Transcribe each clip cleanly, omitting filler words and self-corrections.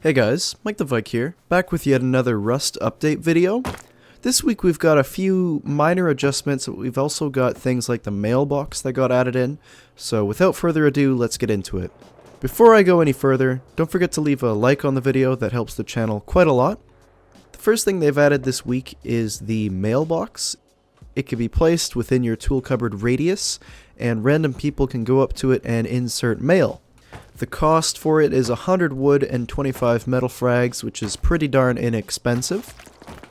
Hey guys, Mike the Vike here, back with yet another Rust update video. This week we've got a few minor adjustments, but we've also got things like the mailbox that got added in. So without further ado, let's get into it. Before I go any further, don't forget to leave a like on the video, that helps the channel quite a lot. The first thing they've added this week is the mailbox. It can be placed within your tool cupboard radius, and random people can go up to it and insert mail. The cost for it is 100 wood and 25 metal frags, which is pretty darn inexpensive.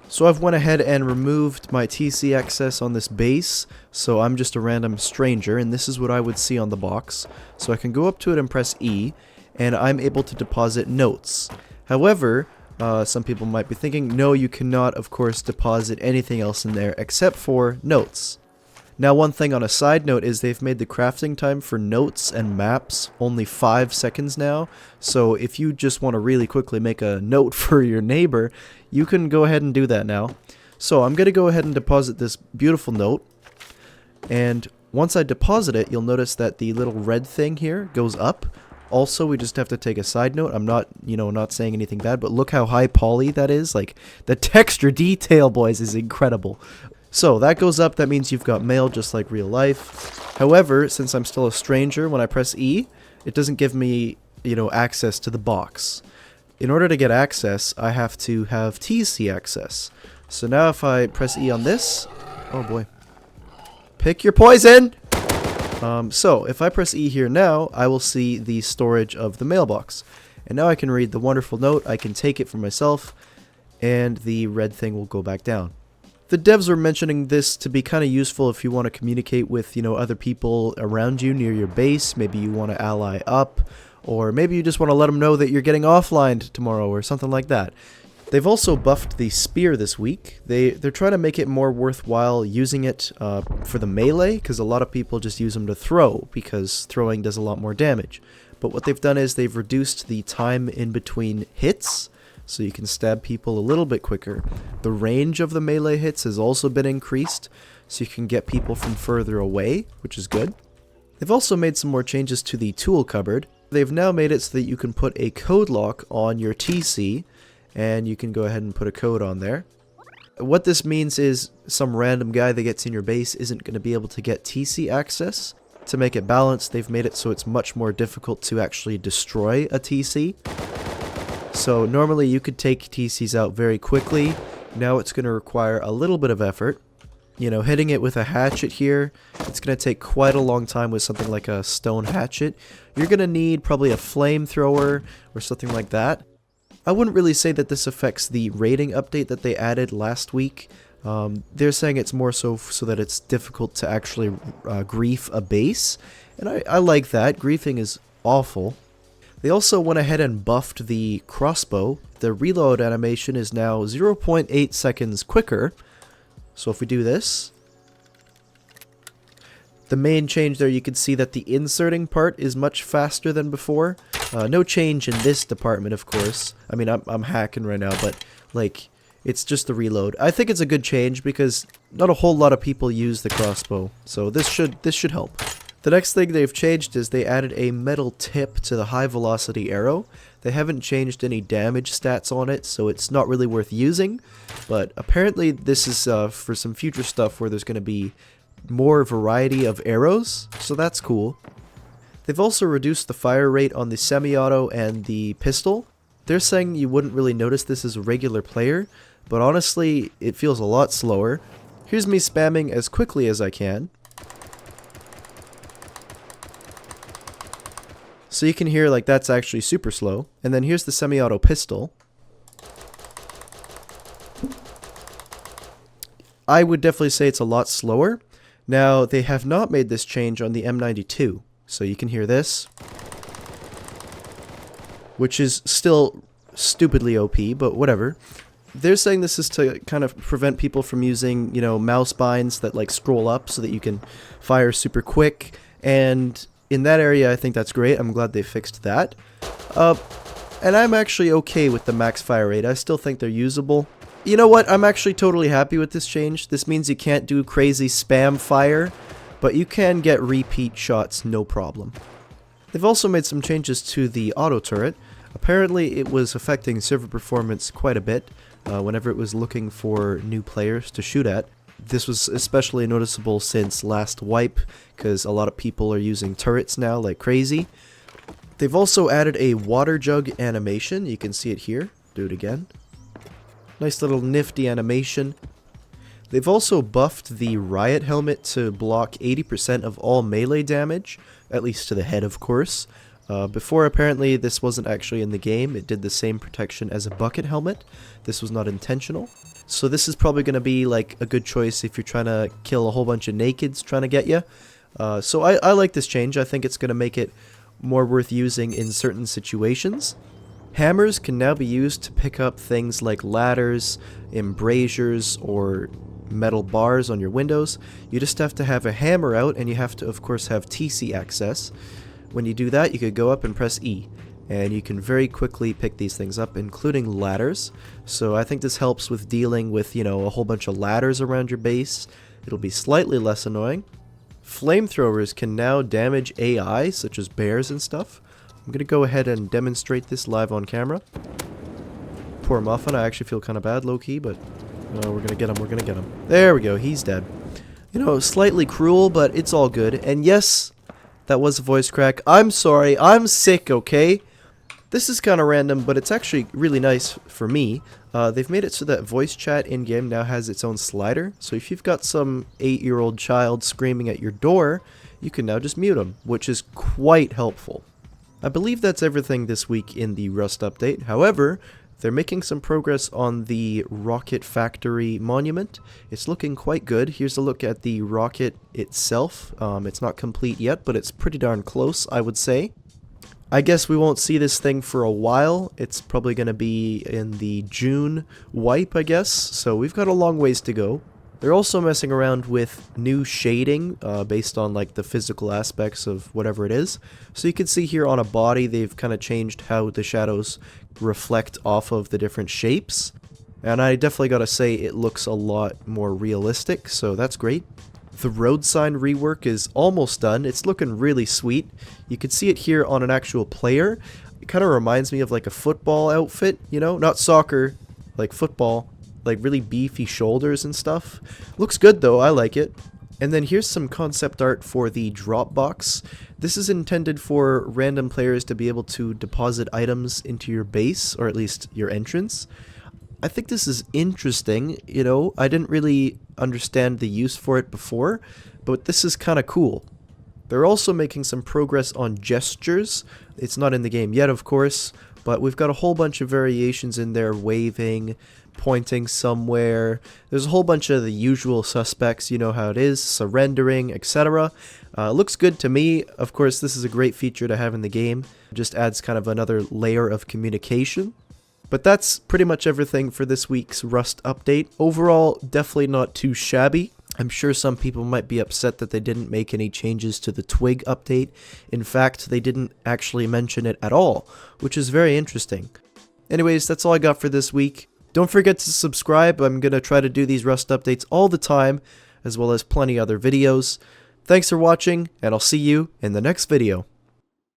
So I've went ahead and removed my TC access on this base, so I'm just a random stranger, and this is what I would see on the box. So I can go up to it and press E, and I'm able to deposit notes. However, some people might be thinking, no, you cannot, of course, deposit anything else in there except for notes. Now, one thing on a side note is they've made the crafting time for notes and maps only 5 seconds now, so if you just want to really quickly make a note for your neighbor, you can go ahead and do that now. So I'm going to go ahead and deposit this beautiful note, and once I deposit it, you'll notice that the little red thing here goes up. Also, we just have to take a side note. I'm not, not saying anything bad, but look how high poly that is. Like, the texture detail, boys, is incredible. So that goes up, that means you've got mail just like real life. However, since I'm still a stranger, when I press E, it doesn't give me, access to the box. In order to get access, I have to have TC access. So now if I press E on this, oh boy. Pick your poison! So if I press E here now, I will see the storage of the mailbox. And now I can read the wonderful note, I can take it for myself, and the red thing will go back down. The devs were mentioning this to be kind of useful if you want to communicate with, other people around you near your base. Maybe you want to ally up, or maybe you just want to let them know that you're getting offlined tomorrow or something like that. They've also buffed the spear this week. They're trying to make it more worthwhile using it for the melee, because a lot of people just use them to throw, because throwing does a lot more damage. But what they've done is they've reduced the time in between hits, so you can stab people a little bit quicker. The range of the melee hits has also been increased, so you can get people from further away, which is good. They've also made some more changes to the tool cupboard. They've now made it so that you can put a code lock on your TC, and you can go ahead and put a code on there. What this means is some random guy that gets in your base isn't going to be able to get TC access. To make it balanced, they've made it so it's much more difficult to actually destroy a TC. So normally you could take TCs out very quickly. Now it's going to require a little bit of effort. Hitting it with a hatchet here, it's going to take quite a long time with something like a stone hatchet. You're going to need probably a flamethrower or something like that. I wouldn't really say that this affects the rating update that they added last week. They're saying it's more so that it's difficult to actually grief a base. And I like that. Griefing is awful. They also went ahead and buffed the crossbow. The reload animation is now 0.8 seconds quicker. So if we do this, the main change there, you can see that the inserting part is much faster than before. No change in this department, of course. I mean, I'm hacking right now, but it's just the reload. I think it's a good change because not a whole lot of people use the crossbow, so this should help. The next thing they've changed is they added a metal tip to the high velocity arrow. They haven't changed any damage stats on it, so it's not really worth using. But apparently this is for some future stuff where there's going to be more variety of arrows, so that's cool. They've also reduced the fire rate on the semi-auto and the pistol. They're saying you wouldn't really notice this as a regular player, but honestly it feels a lot slower. Here's me spamming as quickly as I can. So you can hear that's actually super slow. And then here's the semi-auto pistol. I would definitely say it's a lot slower. Now, they have not made this change on the M92. So you can hear this, which is still stupidly OP, but whatever. They're saying this is to kind of prevent people from using, mouse binds that scroll up so that you can fire super quick. And in that area, I think that's great. I'm glad they fixed that. And I'm actually okay with the max fire rate. I still think they're usable. You know what? I'm actually totally happy with this change. This means you can't do crazy spam fire, but you can get repeat shots no problem. They've also made some changes to the auto turret. Apparently it was affecting server performance quite a bit whenever it was looking for new players to shoot at. This was especially noticeable since last wipe, because a lot of people are using turrets now like crazy. They've also added a water jug animation. You can see it here. Do it again. Nice little nifty animation. They've also buffed the Riot Helmet to block 80% of all melee damage, at least to the head, of course. Before, apparently, this wasn't actually in the game. It did the same protection as a bucket helmet. This was not intentional. So this is probably going to be like a good choice if you're trying to kill a whole bunch of nakeds trying to get you. So I like this change. I think it's going to make it more worth using in certain situations. Hammers can now be used to pick up things like ladders, embrasures, or metal bars on your windows. You just have to have a hammer out, and you have to, of course, have TC access. When you do that, you could go up and press E, and you can very quickly pick these things up, including ladders. So I think this helps with dealing with, you know, a whole bunch of ladders around your base. It'll be slightly less annoying. Flamethrowers can now damage AI, such as bears and stuff. I'm going to go ahead and demonstrate this live on camera. Poor Muffin, I actually feel kind of bad, low-key, but we're going to get him, we're going to get him. There we go, he's dead. You know, slightly cruel, but it's all good. And yes, that was a voice crack. I'm sorry, I'm sick, okay? This is kind of random, but it's actually really nice for me. They've made it so that voice chat in-game now has its own slider. So if you've got some 8-year-old child screaming at your door, you can now just mute them, which is quite helpful. I believe that's everything this week in the Rust update. However, they're making some progress on the Rocket Factory monument. It's looking quite good. Here's a look at the rocket itself. It's not complete yet, but it's pretty darn close, I would say. I guess we won't see this thing for a while. It's probably going to be in the June wipe, I guess. So we've got a long ways to go. They're also messing around with new shading based on like the physical aspects of whatever it is. So you can see here on a body, they've kind of changed how the shadows reflect off of the different shapes. And I definitely got to say it looks a lot more realistic, so that's great. The Roadsign rework is almost done. It's looking really sweet. You can see it here on an actual player. It kind of reminds me of like a football outfit, you know? Not soccer, like football. Like really beefy shoulders and stuff. Looks good though, I like it. And then here's some concept art for the drop box. This is intended for random players to be able to deposit items into your base, or at least your entrance. I think this is interesting, you know. I didn't really understand the use for it before, but this is kind of cool. They're also making some progress on gestures. It's not in the game yet, of course, but we've got a whole bunch of variations in there, waving, pointing somewhere. There's a whole bunch of the usual suspects, you know how it is, surrendering, etc. Looks good to me. Of course, this is a great feature to have in the game. It just adds kind of another layer of communication. But that's pretty much everything for this week's Rust update. Overall, definitely not too shabby. I'm sure some people might be upset that they didn't make any changes to the Twig update. In fact, they didn't actually mention it at all, which is very interesting. Anyways, that's all I got for this week. Don't forget to subscribe. I'm going to try to do these Rust updates all the time, as well as plenty other videos. Thanks for watching, and I'll see you in the next video.